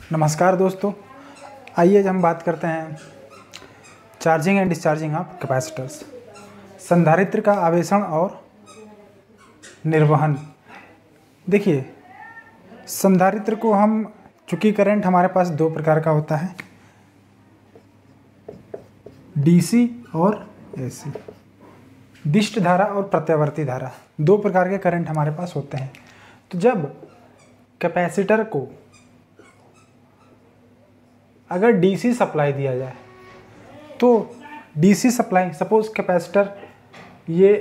नमस्कार दोस्तों, आइए हम बात करते हैं charging and discharging of capacitors, संधारित्र का आवेशन और निर्वहन। देखिए, संधारित्र को हम, चूँकि करंट हमारे पास दो प्रकार का होता है, डीसी और एसी, दिष्ट धारा और प्रत्यावर्ती धारा, दो प्रकार के करंट हमारे पास होते हैं। तो जब कैपेसिटर को अगर डीसी सप्लाई दिया जाए तो डीसी सप्लाई, सपोज कैपेसिटर, ये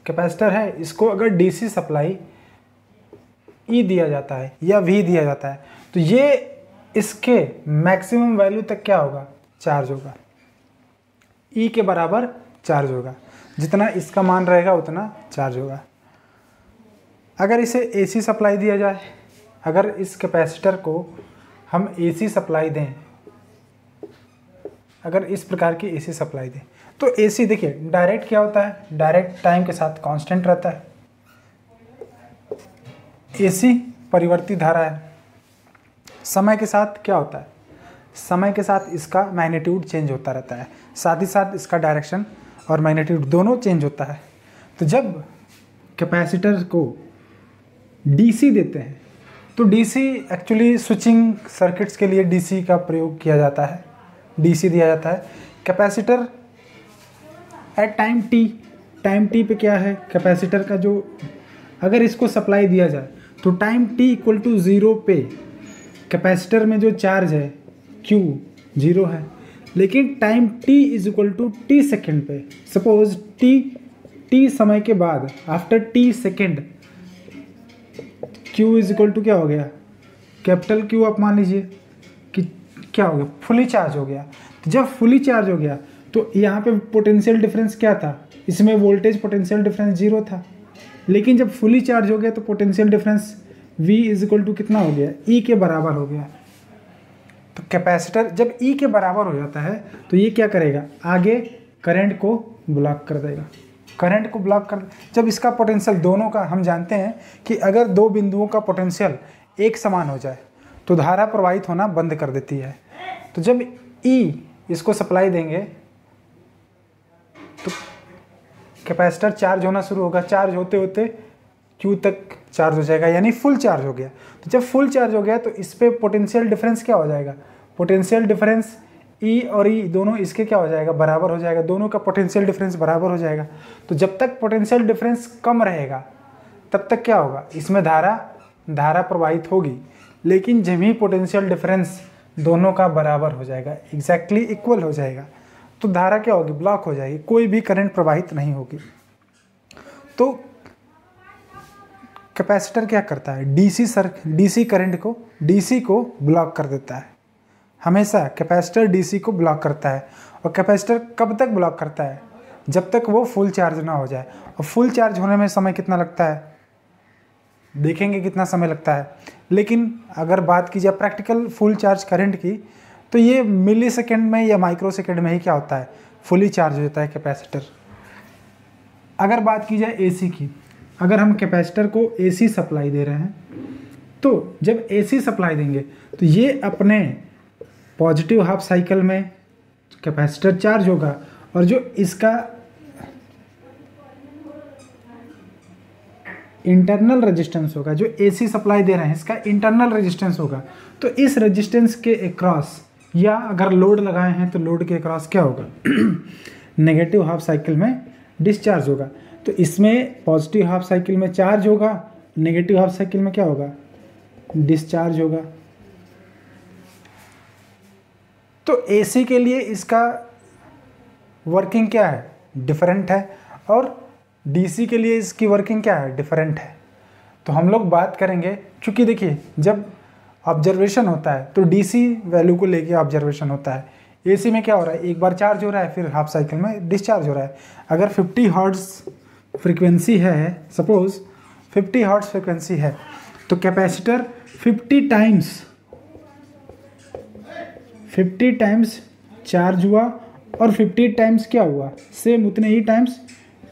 कैपेसिटर है, इसको अगर डीसी सप्लाई ई दिया जाता है या वी दिया जाता है तो ये इसके मैक्सिमम वैल्यू तक क्या होगा, चार्ज होगा, ई के बराबर चार्ज होगा, जितना इसका मान रहेगा उतना चार्ज होगा। अगर इसे एसी सप्लाई दिया जाए, अगर इस कैपेसिटर को हम एसी सप्लाई दें, अगर इस प्रकार की एसी सप्लाई दें तो एसी, देखिए डायरेक्ट क्या होता है, डायरेक्ट टाइम के साथ कांस्टेंट रहता है। एसी परिवर्ती धारा है, समय के साथ क्या होता है, समय के साथ इसका मैग्नीट्यूड चेंज होता रहता है, साथ ही साथ इसका डायरेक्शन और मैग्नीट्यूड दोनों चेंज होता है। तो जब कैपेसिटर को डीसी देते हैं तो डीसी एक्चुअली स्विचिंग सर्किट्स के लिए डीसी का प्रयोग किया जाता है, डीसी दिया जाता है। कैपेसिटर एट टाइम टी पे क्या है, कैपेसिटर का जो, अगर इसको सप्लाई दिया जाए तो टाइम टी इक्वल टू 0 पे कैपेसिटर में जो चार्ज है Q 0 है, लेकिन time t is equal to T second पे, सपोज टी समय के बाद, after T second Q is equal to क्या हो गया, कैपिटल Q आप मान लीजिए कि क्या हो गया, फुली चार्ज हो गया। तो जब फुली चार्ज हो गया तो यहाँ पे पोटेंशियल डिफरेंस क्या था, इसमें वोल्टेज पोटेंशियल डिफरेंस 0 था, लेकिन जब फुली चार्ज हो गया तो potential difference V is equal to कितना हो गया, E के बराबर हो गया। तो कैपेसिटर जब E के बराबर हो जाता है तो ये क्या करेगा, आगे करंट को ब्लॉक कर देगा, करंट को ब्लॉक कर, जब इसका पोटेंशियल दोनों का, हम जानते हैं कि अगर दो बिंदुओं का पोटेंशियल एक समान हो जाए तो धारा प्रवाहित होना बंद कर देती है। तो जब E इसको सप्लाई देंगे तो कैपेसिटर चार्ज होना शुरू होगा, चार्ज होते होते Q तक चार्ज हो जाएगा, यानी फुल चार्ज हो गया। तो जब फुल चार्ज हो गया तो इस पे पोटेंशियल डिफरेंस क्या हो जाएगा, पोटेंशियल डिफरेंस E और E दोनों इसके क्या हो जाएगा, बराबर हो जाएगा, दोनों का पोटेंशियल डिफरेंस बराबर हो जाएगा। तो जब तक पोटेंशियल डिफरेंस कम रहेगा तब तक क्या होगा, इसमें धारा प्रवाहित होगी, लेकिन जब ही पोटेंशियल डिफरेंस दोनों का बराबर हो जाएगा, एग्जैक्टली इक्वल हो जाएगा, तो धारा क्या होगी, ब्लॉक हो जाएगी, कोई भी करंट प्रवाहित नहीं होगी। तो कैपेसिटर क्या करता है, डीसी करंट को, डीसी को ब्लॉक कर देता है। हमेशा कैपेसिटर डीसी को ब्लॉक करता है। और कैपेसिटर कब तक ब्लॉक करता है, जब तक वो फुल चार्ज ना हो जाए। और फुल चार्ज होने में समय कितना लगता है, देखेंगे कितना समय लगता है। लेकिन अगर बात की जाए प्रैक्टिकल फुल चार्ज करंट की, तो ये मिली सेकेंड में या माइक्रो सेकेंड में ही क्या होता है, फुली चार्ज हो जाता है कैपेसिटर। अगर बात की जाए एसी की, अगर हम कैपेसिटर को एसी सप्लाई दे रहे हैं तो जब एसी सप्लाई देंगे तो ये अपने पॉजिटिव हाफ साइकिल में कैपेसिटर चार्ज होगा, और जो इसका इंटरनल रेजिस्टेंस होगा, जो एसी सप्लाई दे रहे हैं इसका इंटरनल रेजिस्टेंस होगा, तो इस रेजिस्टेंस के अक्रॉस, या अगर लोड लगाए हैं तो लोड के अक्रॉस क्या होगा नेगेटिव हाफ साइकिल में डिस्चार्ज होगा। तो इसमें पॉजिटिव हाफ साइकिल में चार्ज होगा, नेगेटिव हाफ साइकिल में क्या होगा, डिस्चार्ज होगा। तो एसी के लिए इसका वर्किंग क्या है, डिफरेंट है, और डीसी के लिए इसकी वर्किंग क्या है, डिफरेंट है। तो हम लोग बात करेंगे, क्योंकि देखिए जब ऑब्जर्वेशन होता है तो डीसी वैल्यू को लेके ऑब्जर्वेशन होता है, एसी में क्या हो रहा है, एक बार चार्ज हो रहा है फिर हाफ साइकिल में डिस्चार्ज हो रहा है। अगर 50 हर्ट्ज फ्रीक्वेंसी है, सपोज 50 हर्ट्ज फ्रीक्वेंसी है, तो कैपेसिटर 50 टाइम्स चार्ज हुआ और 50 टाइम्स क्या हुआ, सेम उतने ही टाइम्स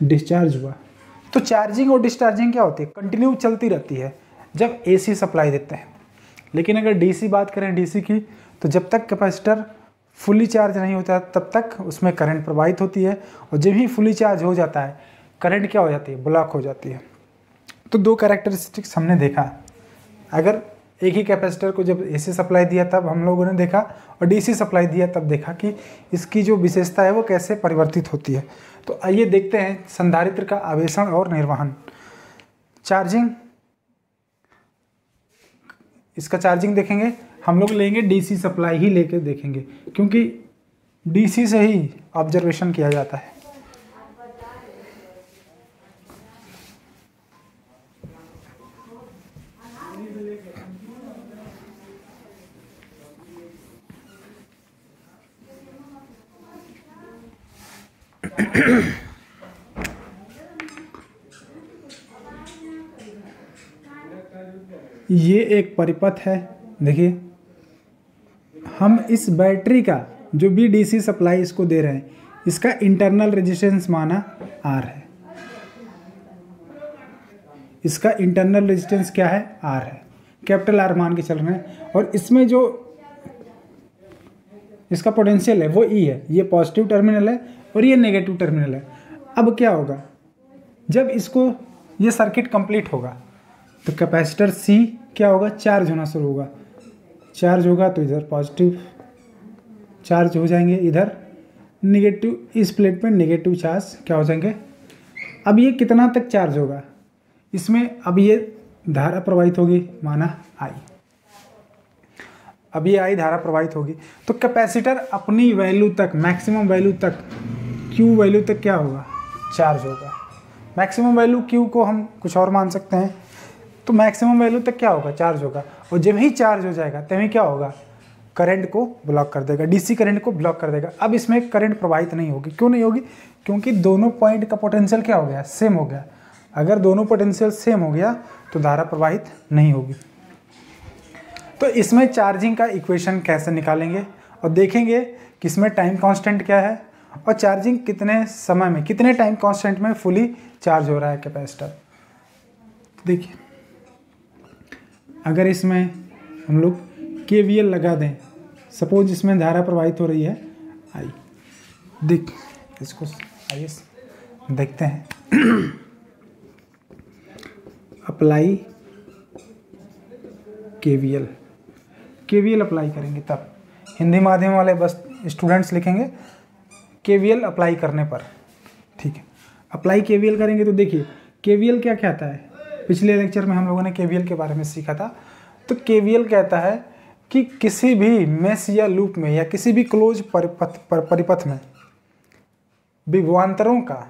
डिस्चार्ज हुआ। तो चार्जिंग और डिस्चार्जिंग क्या होती है, कंटिन्यू चलती रहती है जब एसी सप्लाई देते हैं। लेकिन अगर डीसी बात करें डीसी की, तो जब तक कैपेसिटर फुली चार्ज नहीं होता तब तक उसमें करंट प्रवाहित होती है, और जब ही फुली चार्ज हो जाता है करंट क्या हो जाती है, ब्लॉक हो जाती है। तो दो कैरेक्टरिस्टिक्स हमने देखा। अगर एक ही कैपेसिटर को जब एसी सप्लाई दिया तब हम लोगों ने देखा, और डीसी सप्लाई दिया तब देखा कि इसकी जो विशेषता है वो कैसे परिवर्तित होती है। तो आइए देखते हैं संधारित्र का आवेशन और निर्वहन। चार्जिंग, इसका चार्जिंग देखेंगे हम लोग, लेंगे डीसी सप्लाई ही लेके देखेंगे, क्योंकि डीसी से ही ऑब्जर्वेशन किया जाता है। ये एक परिपथ है, देखिए हम इस बैटरी का जो भी डीसी सप्लाई इसको दे रहे हैं, इसका इंटरनल रेजिस्टेंस माना R है। इसका इंटरनल रेजिस्टेंस क्या है, R है, कैपिटल R मान के चल रहे हैं। और इसमें जो इसका पोटेंशियल है वो E है, ये पॉजिटिव टर्मिनल है और ये नेगेटिव टर्मिनल है। अब क्या होगा, जब इसको ये सर्किट कंप्लीट होगा तो कैपेसिटर C क्या होगा, चार्ज होना शुरू होगा। चार्ज होगा तो इधर पॉजिटिव चार्ज हो जाएंगे, इधर नेगेटिव, इस प्लेट पे नेगेटिव चार्ज क्या हो जाएंगे। अब ये कितना तक चार्ज होगा, इसमें अब ये धारा प्रवाहित होगी, माना I। अब ये I धारा प्रवाहित होगी तो कैपेसिटर अपनी वैल्यू तक, मैक्सिमम वैल्यू तक, Q वैल्यू तक क्या होगा, चार्ज होगा। मैक्सिमम वैल्यू Q को हम कुछ और मान सकते हैं, तो मैक्सिमम वैल्यू तक क्या होगा, चार्ज होगा। और जब ही चार्ज हो जाएगा तभी क्या होगा, करंट को ब्लॉक कर देगा, डीसी करंट को ब्लॉक कर देगा। अब इसमें करंट प्रवाहित नहीं होगी, क्यों नहीं होगी, क्योंकि दोनों पॉइंट का पोटेंशियल क्या हो गया, सेम हो गया। अगर दोनों पोटेंशियल सेम हो गया तो धारा प्रवाहित नहीं होगी। तो इसमें चार्जिंग का इक्वेशन कैसे निकालेंगे और देखेंगे कि इसमें टाइम कांस्टेंट क्या है और चार्जिंग कितने समय में, कितने टाइम कांस्टेंट में फुली चार्ज हो रहा है कैपेसिटर। देखिए अगर इसमें हम लोग KVL लगा दें, सपोज इसमें धारा प्रवाहित हो रही है I, देख इसको आइए देखते हैं। अप्लाई KVL अप्लाई करेंगे तब, हिंदी माध्यम वाले बस स्टूडेंट्स लिखेंगे KVL अप्लाई करने पर, ठीक है। अप्लाई KVL करेंगे तो देखिए KVL क्या कहता है, पिछले लेक्चर में हम लोगों ने KVL के बारे में सीखा था। तो KVL कहता है कि किसी भी मेश या लूप में या किसी भी क्लोज परिपथ में विभवांतरों का,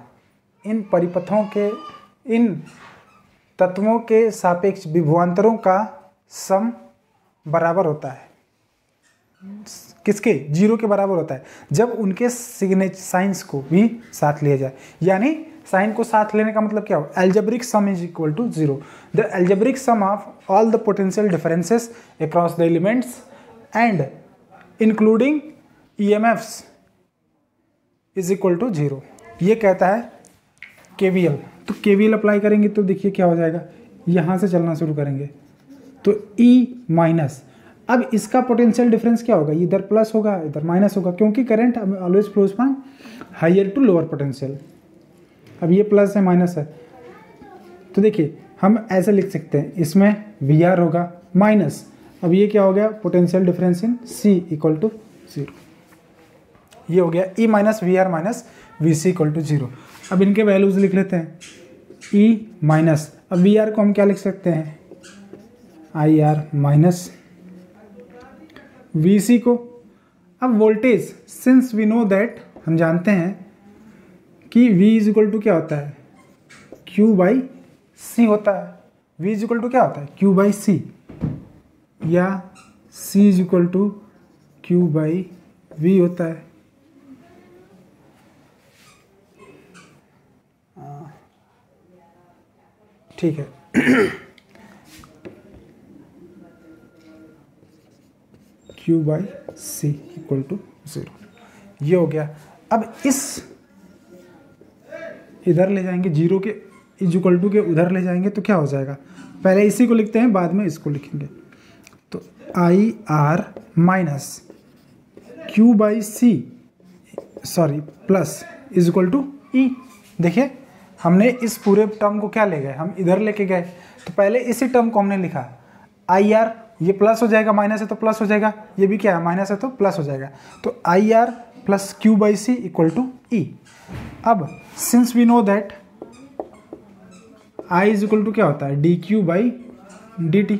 इन परिपथों के, इन तत्वों के सापेक्ष विभवांतरों का सम बराबर होता है, किसके, जीरो के बराबर होता है, जब उनके साइंस को भी साथ लिया जाए। यानी साइन को साथ लेने का मतलब क्या हो, algebraic sum is equal to zero. The algebraic sum of all the potential differences across the elements and including EMFs is equal to zero, ये कहता है KVL। तो KVL अप्लाई करेंगे तो देखिए क्या हो जाएगा, यहाँ से चलना शुरू करेंगे तो E माइनस, अब इसका पोटेंशियल डिफरेंस क्या होगा, इधर प्लस होगा इधर माइनस होगा, क्योंकि current always flows from higher to lower potential. अब ये प्लस है माइनस है, तो देखिए हम ऐसे लिख सकते हैं, इसमें VR होगा माइनस, अब ये क्या हो गया, potential difference in C equal to zero, ये हो गया E minus VR minus VC equal to zero. अब इनके वैल्यूज लिख लेते हैं, E माइनस, अब VR को हम क्या लिख सकते हैं, IR माइनस VC को। अब voltage, since we know that, हम जानते हैं कि V इज इक्वल टू क्या होता है, Q बाई C होता है। V इज इक्वल टू क्या होता है, Q बाई C, या C is equal to Q by V होता है। ठीक है। Q by C equal to zero, ये हो गया। अब इस इधर ले जाएंगे, जीरो के इज इक्वल टू के उधर ले जाएंगे तो क्या हो जाएगा, पहले इसी को लिखते हैं बाद में इसको लिखेंगे। तो I R minus Q by C plus is equal to E. देखिए हमने इस पूरे टर्म को क्या ले गए, हम इधर लेके गए, तो पहले इसी टर्म को हमने लिखा आई आर, ये प्लस हो जाएगा, माइनस है तो प्लस हो जाएगा, ये भी क्या है माइनस है तो प्लस हो जाएगा, तो I R plus Q by C equal to E. अब since we know that I is equal to क्या होता है D Q by D T,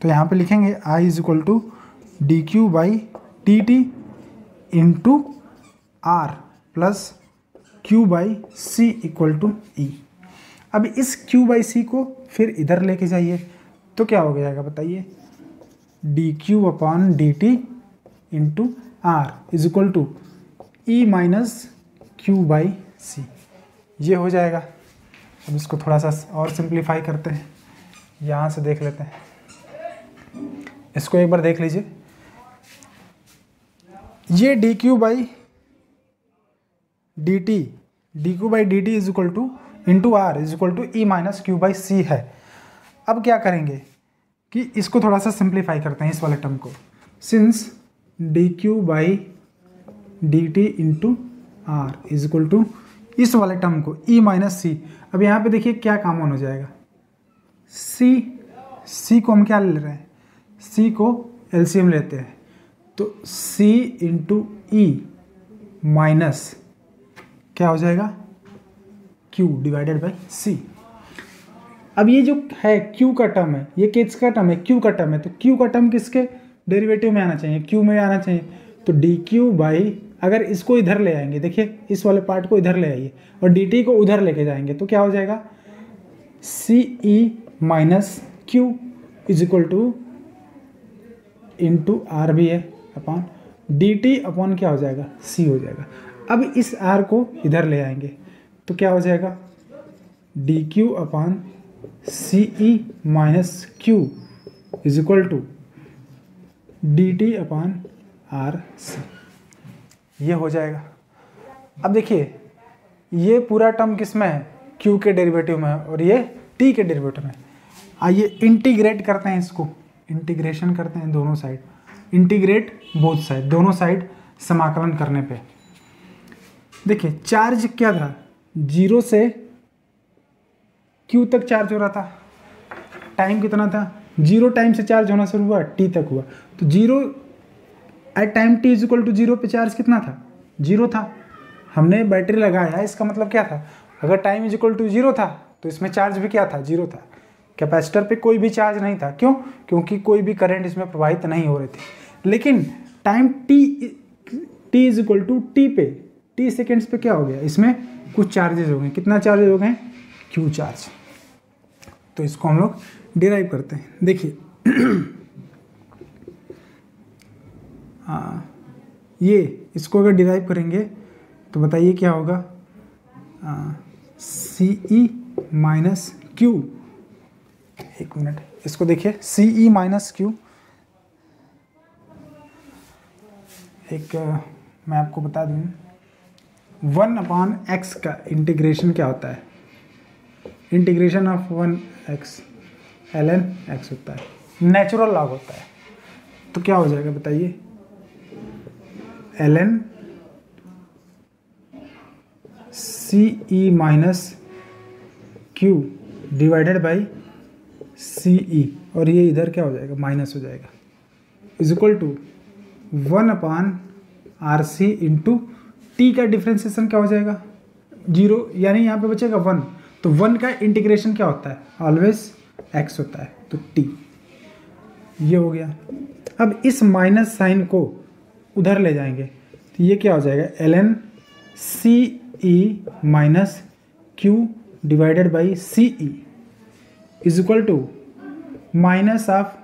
तो यहाँ पे लिखेंगे I is equal to D Q by D T into R plus Q by C equal to E. अब इस Q by सी को फिर इधर लेके जाइए तो क्या हो जाएगा बताइए, D Q upon D T into are is equal to E minus Q by C, ये हो जाएगा। अब इसको थोड़ा सा और सिंप्लीफाई करते हैं, यहाँ से देख लेते हैं, इसको एक बार देख लीजिए, ये D Q by D T is equal to into are is equal to E minus Q by C है। अब क्या करेंगे कि इसको थोड़ा सा सिंप्लीफाई करते हैं इस वाले टर्म को, since d Q by D T into are is equal to इस वाले टर्म को ई माइनस सी। अब यहाँ पे देखिए क्या कॉमन हो जाएगा, सी को हम क्या ले रहे हैं, सी को एलसीएम लेते हैं, तो सी इंटू ई माइनस क्या हो जाएगा Q डिवाइडेड बाई C। अब ये जो है Q का टर्म है, ये किसका टर्म है, Q का टर्म है, तो Q का टर्म किसके डेरिवेटिव में आना चाहिए, Q में आना चाहिए, तो dQ बाई, अगर इसको इधर ले आएंगे, देखिए इस वाले पार्ट को इधर ले आइए और dt को उधर लेके जाएंगे तो क्या हो जाएगा CE minus Q is equal to into r भी है अपॉन dt अपॉन क्या हो जाएगा C हो जाएगा। अब इस r को इधर ले आएंगे तो क्या हो जाएगा d Q upon c E minus Q is equal to d t upon are c, ये हो जाएगा। अब देखिए ये पूरा टर्म किस में है, क्यू के डेरिवेटिव में है और ये टी के डेरिवेटिव में। आइए इंटीग्रेट करते हैं, इसको इंटीग्रेशन करते हैं दोनों साइड, इंटीग्रेट बोथ साइड, दोनों साइड समाकलन करने पे देखिए चार्ज क्या था, 0 से Q तक चार्ज हो रहा था, टाइम कितना था, 0 टाइम से चार्ज होना शुरू हुआ T तक हुआ, तो 0 at time T is equal to 0 पे चार्ज कितना था, 0 था। हमने बैटरी लगाया, इसका मतलब क्या था, अगर टाइम इज इक्वल टू 0 था तो इसमें चार्ज भी क्या था, 0 था। कैपेसिटर पे कोई भी चार्ज नहीं था, क्यों, क्योंकि कोई भी करंट इसमें प्रवाहित नहीं हो रही थी। लेकिन time T is equal to T पे, T सेकेंड्स पे क्या हो गया, इसमें कुछ चार्जेस हो गए, कितना चार्जेस हो गए, Q चार्ज। तो इसको हम लोग डिराइव करते हैं, देखिए ये इसको अगर डिराइव करेंगे तो बताइए क्या होगा, सी ई माइनस क्यू, एक मिनट इसको देखिए, सी ई माइनस क्यू, एक मैं आपको बता दूँ 1/x का इंटीग्रेशन क्या होता है, integration of 1x ln x होता है, नेचुरल लॉग होता है। तो क्या हो जाएगा बताइए, ln C E minus Q divided by C E, और ये इधर क्या हो जाएगा, माइनस हो जाएगा, is equal to 1/RC into T का डिफ्रेंसिएशन क्या हो जाएगा 0, यानी यहाँ पे बचेगा 1, तो 1 का इंटीग्रेशन क्या होता है, ऑलवेज x होता है, तो t, ये हो गया। अब इस माइनस साइन को उधर ले जाएंगे तो ये क्या हो जाएगा, ln C E minus Q divided by C E is equal to minus of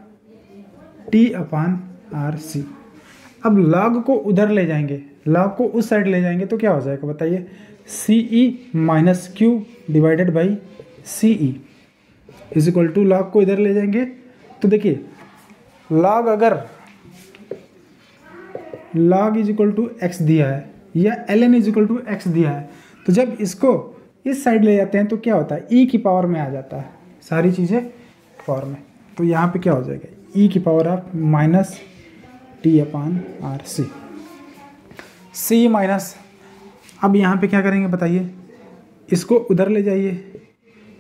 t upon are c. अब लॉग को उधर ले जाएंगे, लॉग को उस साइड ले जाएंगे तो क्या हो जाएगा बताइए, C E minus Q divided by C E is equal to, log को इधर ले जाएंगे तो देखिए लॉग, अगर log is equal to X दिया है या ln is equal to X दिया है, तो जब इसको इस साइड ले जाते हैं तो क्या होता है, e की पावर में आ जाता है, सारी चीज़ें पावर में, तो यहाँ पे क्या हो जाएगा ई की power of minus T upon are c. C minus, अब यहाँ पे क्या करेंगे बताइए, इसको उधर ले जाइए,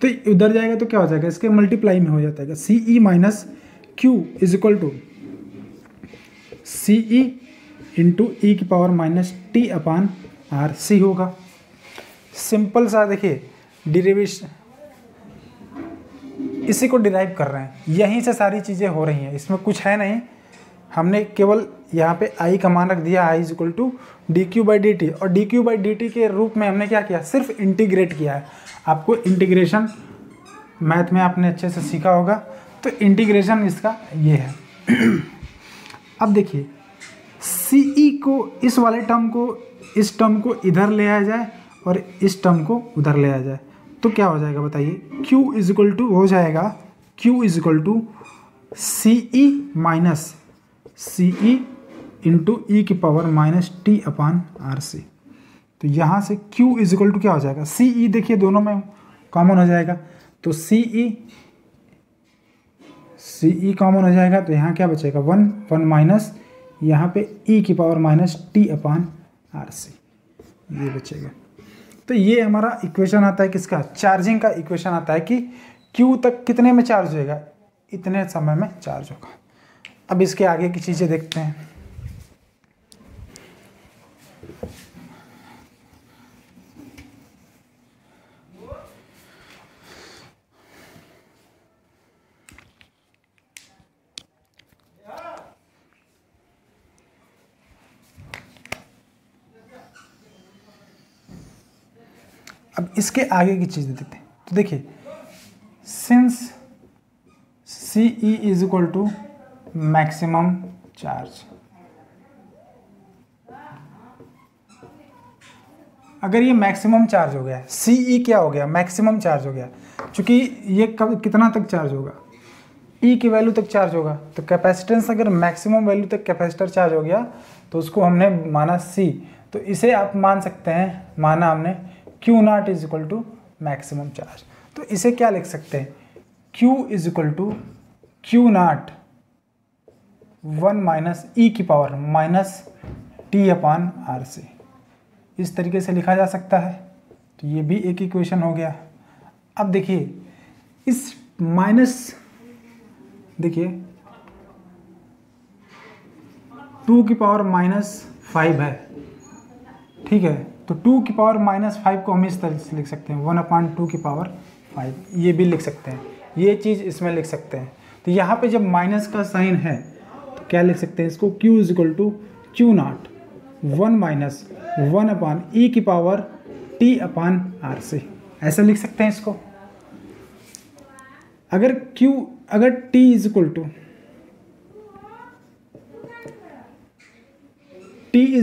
तो उधर जाएगा तो क्या हो जाएगा, इसके मल्टीप्लाई में हो जाता है। C E minus Q is equal to C E into E की power minus T upon are C होगा। सिंपल सा देखिए डिरिवेशन, इसी को डिराइव कर रहे हैं, यहीं से सारी चीज़ें हो रही हैं, इसमें कुछ है नहीं। हमने केवल यहाँ पे आई का मान रख दिया, I is equal to D Q by D T, और D Q by D T के रूप में हमने क्या किया, सिर्फ इंटीग्रेट किया है। आपको इंटीग्रेशन मैथ में आपने अच्छे से सीखा होगा, तो इंटीग्रेशन इसका ये है। अब देखिए सी ई को, इस वाले टर्म को, इस टर्म को इधर ले आया जाए और इस टर्म को उधर ले आया जाए, तो क्या हो जाएगा बताइए, Q इज इक्वल टू हो जाएगा, Q is equal to C E minus C E into E की power minus T upon R C. तो यहाँ से Q इज इक्वल टू क्या हो जाएगा, सी ई देखिए दोनों में कॉमन हो जाएगा, तो सी ई कॉमन हो जाएगा, तो यहाँ क्या बचेगा 1 माइनस यहाँ पे ई की power minus T upon are c, ये बचेगा। तो ये हमारा इक्वेशन आता है किसका, चार्जिंग का इक्वेशन आता है कि Q तक कितने में चार्ज होएगा, इतने समय में चार्ज होगा। अब इसके आगे की चीज़ें देखते हैं। अब इसके आगे की चीज़ें देखते हैं। तो देखिए since c E is equal to maximum charge, अगर ये मैक्सिमम चार्ज हो गया, सी ई क्या हो गया, मैक्सिमम चार्ज हो गया, क्योंकि ये कब कितना तक चार्ज होगा, ई की वैल्यू तक चार्ज होगा। तो कैपेसिटेंस अगर मैक्सिमम वैल्यू तक कैपेसिटर चार्ज हो गया तो उसको हमने माना सी, तो इसे आप मान सकते हैं, माना हमने Q naught is equal to maximum charge. तो इसे क्या लिख सकते हैं, Q is equal to Q naught 1 minus E की power minus T upon are C, इस तरीके से लिखा जा सकता है। तो ये भी एक इक्वेशन हो गया। अब देखिए इस माइनस, देखिए 2 की पावर -5 है, ठीक है, तो 2 की पावर -5 को हम इस तरह से लिख सकते हैं 1/2 की पावर 5, ये भी लिख सकते हैं, ये चीज़ इसमें लिख सकते हैं। तो यहाँ पे जब माइनस का साइन है तो क्या लिख सकते हैं इसको, Q is equal to Q naught 1 minus 1/e की power t upon are c, ऐसे लिख सकते हैं इसको। अगर t इज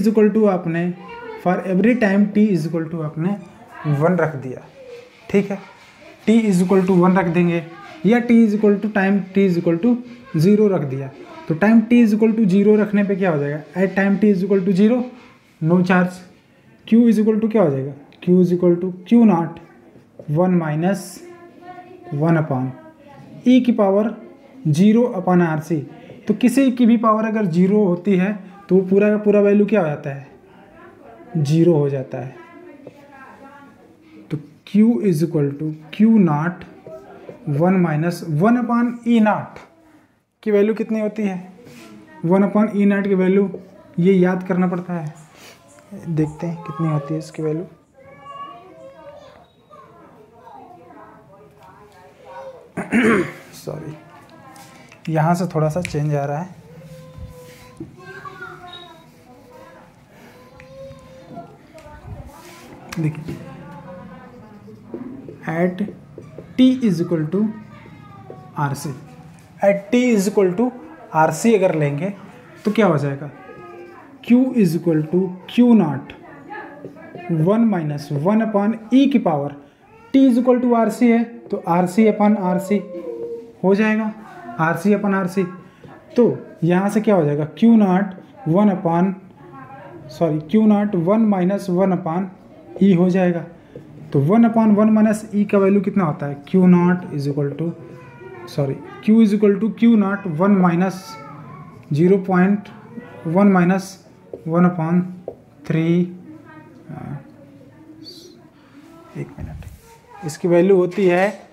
इक्वल टू आपने for every time t is equal to आपने 1 रख दिया, ठीक है, t इज इक्वल टू 1 रख देंगे, या t is equal to time t is equal to 0 रख दिया। तो time t is equal to 0 रखने पे क्या हो जाएगा, at time t is equal to 0 no charge. q is equal to क्या हो जाएगा, q is equal to Q naught 1 minus 1/e की पावर 0 अपान आर सी। तो किसी की भी पावर अगर 0 होती है तो वो पूरा का पूरा वैल्यू क्या हो जाता है, 0 हो जाता है। तो Q is equal to Q naught 1 minus 1/e naught की वैल्यू कितनी होती है, 1/e नॉट की वैल्यू ये याद करना पड़ता है, देखते हैं कितनी होती है इसकी वैल्यू। सॉरी, यहाँ से थोड़ा सा चेंज आ रहा है। देखिए at t is equal to are c, at t is equal to are c अगर लेंगे तो क्या हो जाएगा, Q is equal to Q naught 1 minus 1/e की power t is equal to are c है, तो R C upon are C हो जाएगा, आर सी अपन आर सी। तो यहाँ से क्या हो जाएगा, Q नॉट 1 माइनस 1/e हो जाएगा। तो 1/1 माइनस e का वैल्यू कितना होता है, Q naught is equal to sorry Q is equal to Q naught 1 minus 0.1 minus 1/3। एक मिनट, इसकी वैल्यू होती है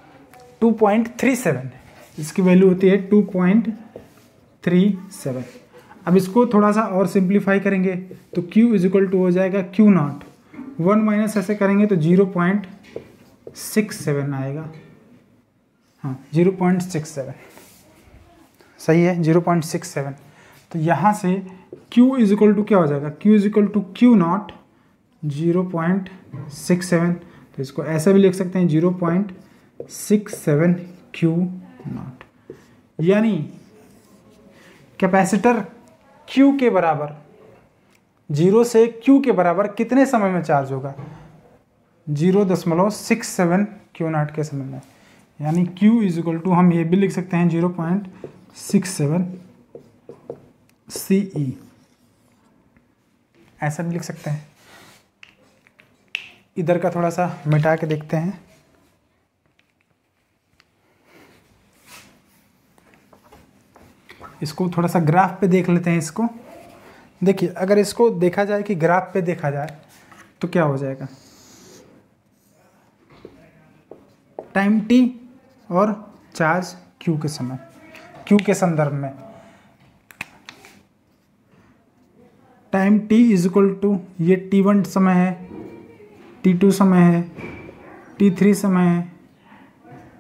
2.37, इसकी वैल्यू होती है 2.37। अब इसको थोड़ा सा और सिंप्लीफाई करेंगे तो Q इज इक्वल टू हो जाएगा Q नॉट 1 माइनस ऐसे करेंगे तो 0.67 आएगा। हाँ 0.67 सही है, 0.67। तो यहाँ से Q इज इक्वल टू क्या हो जाएगा, Q is equal to Q naught 0.67। तो इसको ऐसा भी लिख सकते हैं 0.67 Q नॉट, यानी कैपेसिटर Q के बराबर 0 से Q के बराबर कितने समय में चार्ज होगा, 0.67 Q नॉट के समय में। यानी Q इज इक्वल टू हम ये भी लिख सकते हैं 0.67 CE, ऐसा भी लिख सकते हैं। इधर का थोड़ा सा मिटा के देखते हैं। इसको थोड़ा सा ग्राफ पे देख लेते हैं। इसको देखिए, अगर इसको देखा जाए कि ग्राफ पे देखा जाए तो क्या हो जाएगा, टाइम t और चार्ज Q के समय, Q के संदर्भ में time t is equal to ये t1 समय है, t2 समय है, t3 समय है,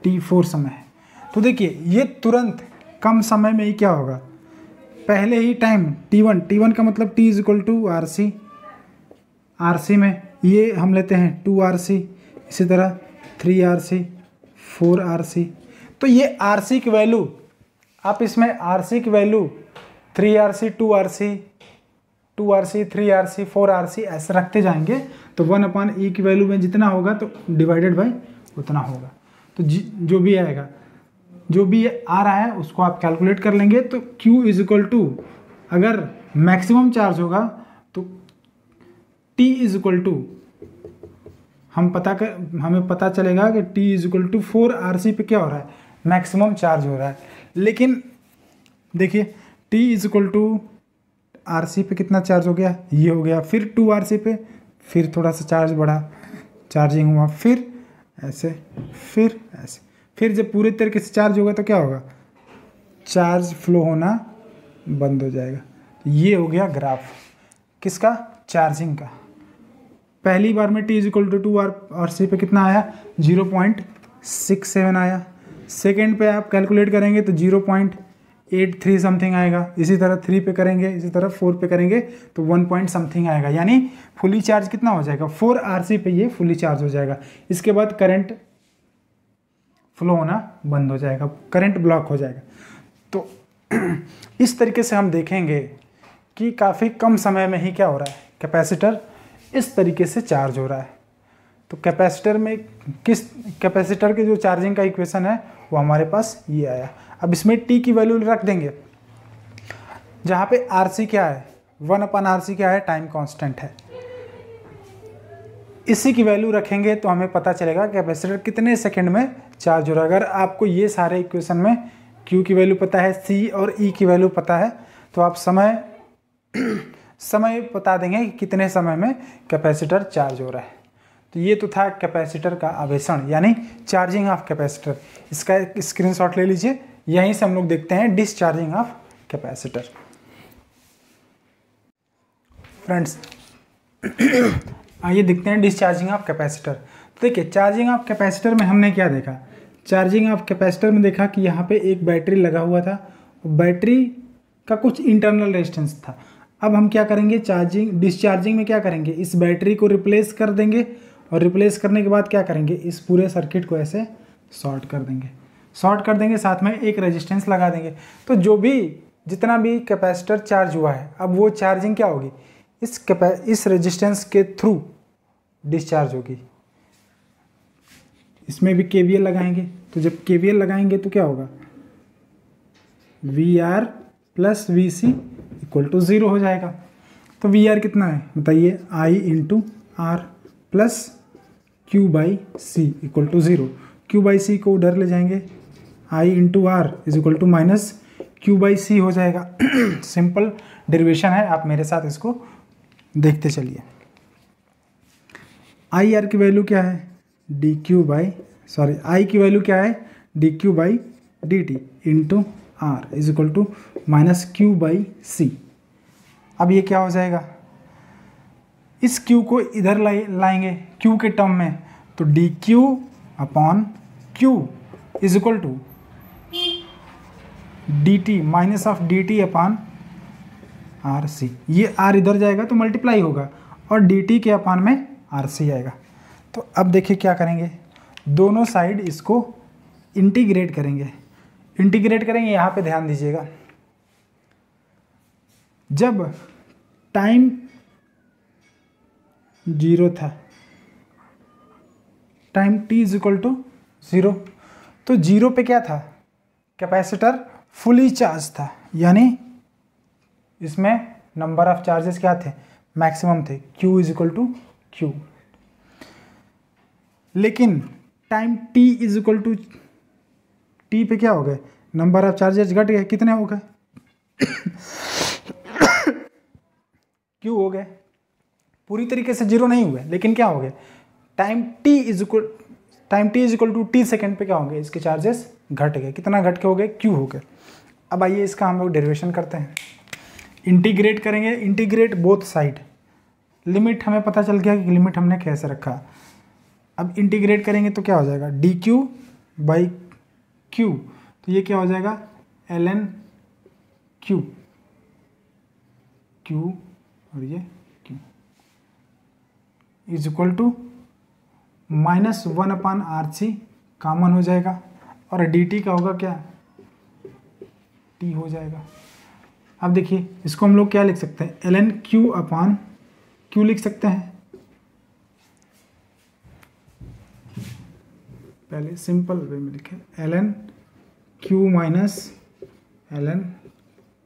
t4 समय है। तो देखिए ये तुरंत कम समय में ही क्या होगा, पहले ही टाइम t1 का मतलब t is equal to RC, RC में ये हम लेते हैं 2RC, इसी तरह 3RC 4RC। तो ये RC की वैल्यू, आप इसमें RC की value 3RC 2RC 3RC 4RC ऐसे रखते जाएंगे तो 1/e की वैल्यू में जितना होगा तो डिवाइडेड बाय उतना होगा। तो जो भी आएगा, जो भी आ रहा है उसको आप कैलकुलेट कर लेंगे। तो Q इज इक्वल टू, अगर मैक्सिमम चार्ज होगा तो T इज इक्वल टू हमें पता चलेगा कि T is equal to 4RC पे क्या हो रहा है, मैक्सिमम चार्ज हो रहा है। लेकिन देखिए T is equal to RC पे कितना चार्ज हो गया, ये हो गया, फिर 2RC पे फिर थोड़ा सा चार्ज बढ़ा, चार्जिंग हुआ, फिर ऐसे, फिर ऐसे, फिर जब पूरे तरीके से चार्ज होगा तो क्या होगा, चार्ज फ्लो होना बंद हो जाएगा। ये हो गया ग्राफ किसका, चार्जिंग का। पहली बार में T is equal to 2RC पे कितना आया, 0.67 आया। सेकेंड पे आप कैलकुलेट करेंगे तो 0.83 समथिंग आएगा। इसी तरह 3 पे करेंगे, इसी तरह 4 पे करेंगे तो 1 पॉइंट समथिंग आएगा। यानी फुली चार्ज कितना हो जाएगा, 4RC पे ये फुली चार्ज हो जाएगा। इसके बाद करंट फ्लो होना बंद हो जाएगा, करंट ब्लॉक हो जाएगा। तो इस तरीके से हम देखेंगे कि काफ़ी कम समय में ही क्या हो रहा है, कैपेसिटर इस तरीके से चार्ज हो रहा है। तो कैपेसिटर में कैपेसिटर के जो चार्जिंग का इक्वेशन है वो हमारे पास ये आया। अब इसमें T की वैल्यू रख देंगे, जहाँ पे RC क्या है, 1/RC क्या है, टाइम कांस्टेंट है। इसी की वैल्यू रखेंगे तो हमें पता चलेगा कैपेसिटर कितने सेकंड में चार्ज हो रहा है। अगर आपको ये सारे इक्वेशन में Q की वैल्यू पता है, C और E की वैल्यू पता है, तो आप समय बता देंगे कि कितने समय में कैपेसिटर चार्ज हो रहा है। तो ये तो था कैपेसिटर का आवेशन, यानी चार्जिंग ऑफ कैपेसिटर। इसका एक स्क्रीनशॉट ले लीजिए। यहीं से हम लोग देखते हैं डिस्चार्जिंग ऑफ कैपेसिटर। फ्रेंड्स आइए देखते हैं डिस्चार्जिंग ऑफ कैपेसिटर। तो देखिए चार्जिंग ऑफ कैपेसिटर में हमने क्या देखा, चार्जिंग ऑफ कैपेसिटर में देखा कि यहाँ पे एक बैटरी लगा हुआ था, बैटरी का कुछ इंटरनल रेजिस्टेंस था। अब हम क्या करेंगे, डिस्चार्जिंग में क्या करेंगे, इस बैटरी को रिप्लेस कर देंगे, और रिप्लेस करने के बाद क्या करेंगे, इस पूरे सर्किट को ऐसे शॉर्ट कर देंगे, साथ में एक रेजिस्टेंस लगा देंगे। तो जितना भी कैपेसिटर चार्ज हुआ है, अब वो चार्जिंग क्या होगी, इस रेजिस्टेंस के थ्रू डिस्चार्ज होगी। इसमें भी KVL लगाएंगे, तो जब KVL लगाएंगे तो क्या होगा, VR plus VC equal to 0 हो जाएगा। तो VR कितना है बताइए, I into R plus Q by C equal to 0। Q by C को उधर ले जाएंगे, I into are is equal to minus Q by C हो जाएगा। सिंपल डेरिवेशन है, आप मेरे साथ इसको देखते चलिए। आई आर की वैल्यू क्या है, डी क्यू बाई आई की वैल्यू क्या है, D Q by D T into are is equal to minus Q by C. अब ये क्या हो जाएगा, इस क्यू को इधर लाएंगे क्यू के टर्म में, तो d Q upon Q is equal to d t minus of d t upon are c. ये आर इधर जाएगा तो मल्टीप्लाई होगा और डी टी के अपॉन में आर सी आएगा। तो अब देखिए क्या करेंगे, दोनों साइड इसको इंटीग्रेट करेंगे। यहाँ पे ध्यान दीजिएगा, जब टाइम 0 था, time t is equal to 0, तो 0 पे क्या था, कैपेसिटर फुली चार्ज था, यानी इसमें नंबर ऑफ चार्जेस क्या थे, मैक्सिमम थे, q is equal to Q. लेकिन time t is equal to T पे क्या हो गए, नंबर ऑफ चार्जेस घट गए, कितने हो गए क्यू हो गए, पूरी तरीके से 0 नहीं हुए, लेकिन क्या हो गए, time t is equal to T second पे क्या होंगे, इसके चार्जेस घट गए, कितना घट के हो गए, क्यू हो गए। अब आइए इसका हम लोग डेरिवेशन करते हैं, इंटीग्रेट करेंगे, इंटीग्रेट बोथ साइड। लिमिट हमें पता चल गया कि लिमिट हमने कैसे रखा। अब इंटीग्रेट करेंगे तो क्या हो जाएगा, डी क्यू बाई क्यू, तो ये क्या हो जाएगा, एल एन क्यू, क्यू और ये q is equal to minus 1 upon are c, common हो जाएगा, और डी टी का होगा क्या, टी हो जाएगा। अब देखिए इसको हम लोग क्या लिख सकते हैं, l n q upon q लिख सकते हैं। पहले सिंपल वे में लिखे, l n q minus l n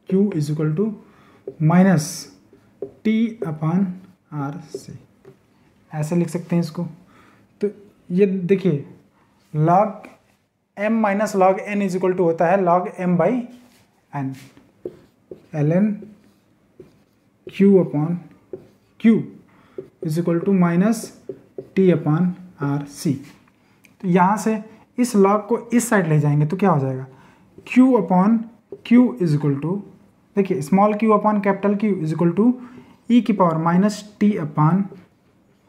q is equal to minus T upon r से, ऐसे लिख सकते हैं इसको। तो ये देखिए log m minus log n is equal to होता है log m by n, l n q upon Q is equal to minus T upon R C. तो यहाँ से इस लॉग को इस साइड ले जाएंगे तो क्या हो जाएगा, q upon Q is equal to, देखिए small q upon capital Q is equal to E की power minus T upon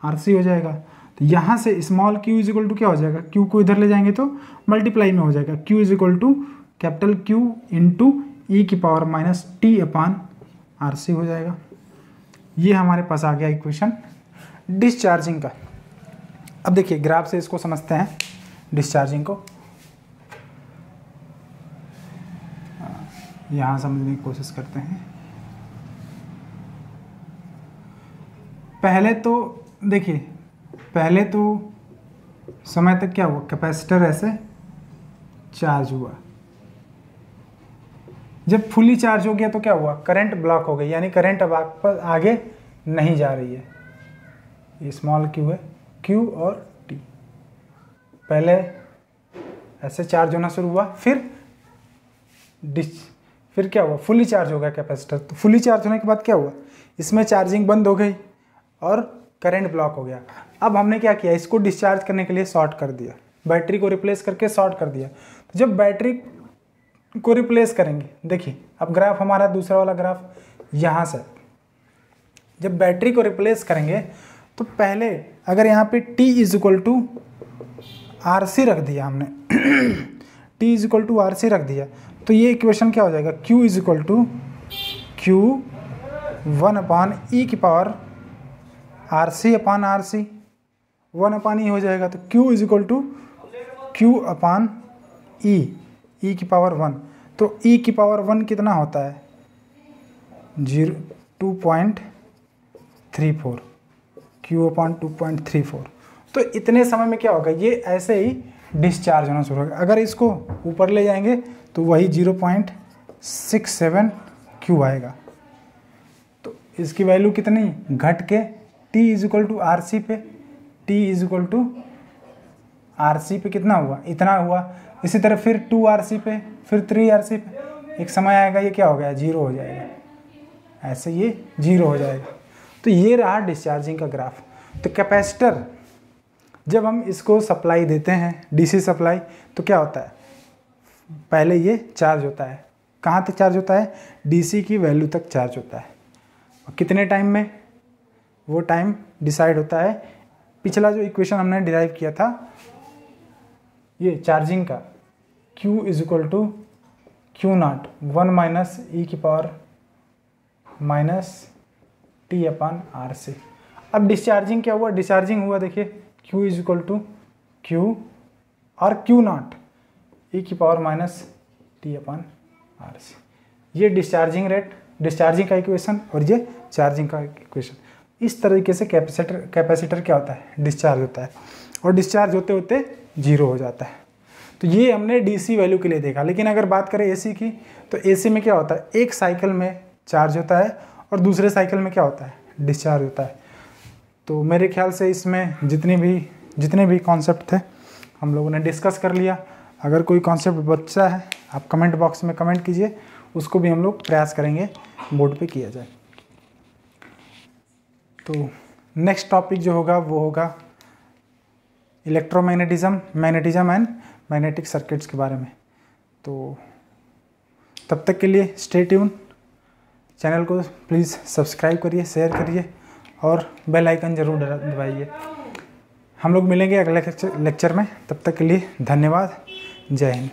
are C हो जाएगा। तो यहाँ से small q is equal to क्या हो जाएगा, q को इधर ले जाएंगे तो मल्टीप्लाई में हो जाएगा, q is equal to capital Q into E की power minus T upon are C हो जाएगा। ये हमारे पास आ गया इक्वेशन डिस्चार्जिंग का। अब देखिए ग्राफ से इसको समझते हैं डिस्चार्जिंग को, यहाँ समझने की कोशिश करते हैं। पहले तो देखिए, पहले तो समय तक क्या हुआ, कैपेसिटर ऐसे चार्ज हुआ, जब फुली चार्ज हो गया तो क्या हुआ, करंट ब्लॉक हो गई, यानी करंट अब आगे नहीं जा रही है। ये स्मॉल क्यू है, क्यू और टी, पहले ऐसे चार्ज होना शुरू हुआ, फिर क्या हुआ, फुली चार्ज हो गया कैपेसिटर। तो फुली चार्ज होने के बाद क्या हुआ, इसमें चार्जिंग बंद हो गई और करंट ब्लॉक हो गया। अब हमने क्या किया, इसको डिस्चार्ज करने के लिए शॉर्ट कर दिया, बैटरी को रिप्लेस करके शॉर्ट कर दिया। तो जब बैटरी को रिप्लेस करेंगे, देखिए अब ग्राफ हमारा दूसरा वाला ग्राफ यहाँ से, जब बैटरी को रिप्लेस करेंगे तो पहले अगर यहाँ पे T is equal to are C रख दिया हमने T is equal to are C रख दिया, तो ये इक्वेशन क्या हो जाएगा, Q is equal to Q 1 upon E की power R C upon are C, 1 upon E हो जाएगा। तो Q is equal to Q upon E की पावर 1, तो ई की पावर 1 कितना होता है, 2.34, Q अपॉन 2.34। तो इतने समय में क्या होगा, ये ऐसे ही डिस्चार्ज होना शुरू होगा। अगर इसको ऊपर ले जाएंगे तो वही 0.67 Q आएगा। तो इसकी वैल्यू कितनी घट के T is equal to are c पे, T is equal to RC पे कितना हुआ, इतना हुआ। इसी तरह फिर 2 RC पे, फिर 3 RC पे, एक समय आएगा ये क्या हो गया, 0 हो जाएगा, ऐसे ये 0 हो जाएगा। तो ये रहा डिस्चार्जिंग का ग्राफ। तो कैपेसिटर जब हम इसको सप्लाई देते हैं DC सप्लाई, तो क्या होता है, पहले ये चार्ज होता है, कहाँ तक चार्ज होता है, DC की वैल्यू तक चार्ज होता है। और कितने टाइम में, वो टाइम डिसाइड होता है। पिछला जो इक्वेशन हमने डिराइव किया था ये चार्जिंग का, Q is equal to Q0 1 minus E की power minus T upon RC। अब डिस्चार्जिंग क्या हुआ, डिस्चार्जिंग हुआ देखिए Q is equal to Q और Q0 ई की power minus T upon RC। ये डिस्चार्जिंग रेट, डिस्चार्जिंग का इक्वेशन, और ये चार्जिंग का इक्वेशन। इस तरीके से कैपेसिटर क्या होता है, डिस्चार्ज होता है, और डिस्चार्ज होते होते 0 हो जाता है। तो ये हमने DC वैल्यू के लिए देखा। लेकिन अगर बात करें AC की, तो AC में क्या होता है, एक साइकिल में चार्ज होता है और दूसरे साइकिल में क्या होता है, डिस्चार्ज होता है। तो मेरे ख्याल से इसमें जितने भी कॉन्सेप्ट थे हम लोगों ने डिस्कस कर लिया। अगर कोई कॉन्सेप्ट बचा है आप कमेंट बॉक्स में कमेंट कीजिए, उसको भी हम लोग प्रयास करेंगे बोर्ड पे किया जाए। तो नेक्स्ट टॉपिक जो होगा वो होगा electromagnetism, magnetism and magnetic circuits के बारे में। तो तब तक के लिए स्टे ट्यून, चैनल को प्लीज़ सब्सक्राइब करिए, शेयर करिए और बेल आइकन ज़रूर दबाइए। हम लोग मिलेंगे अगले लेक्चर में, तब तक के लिए धन्यवाद, जय हिंद।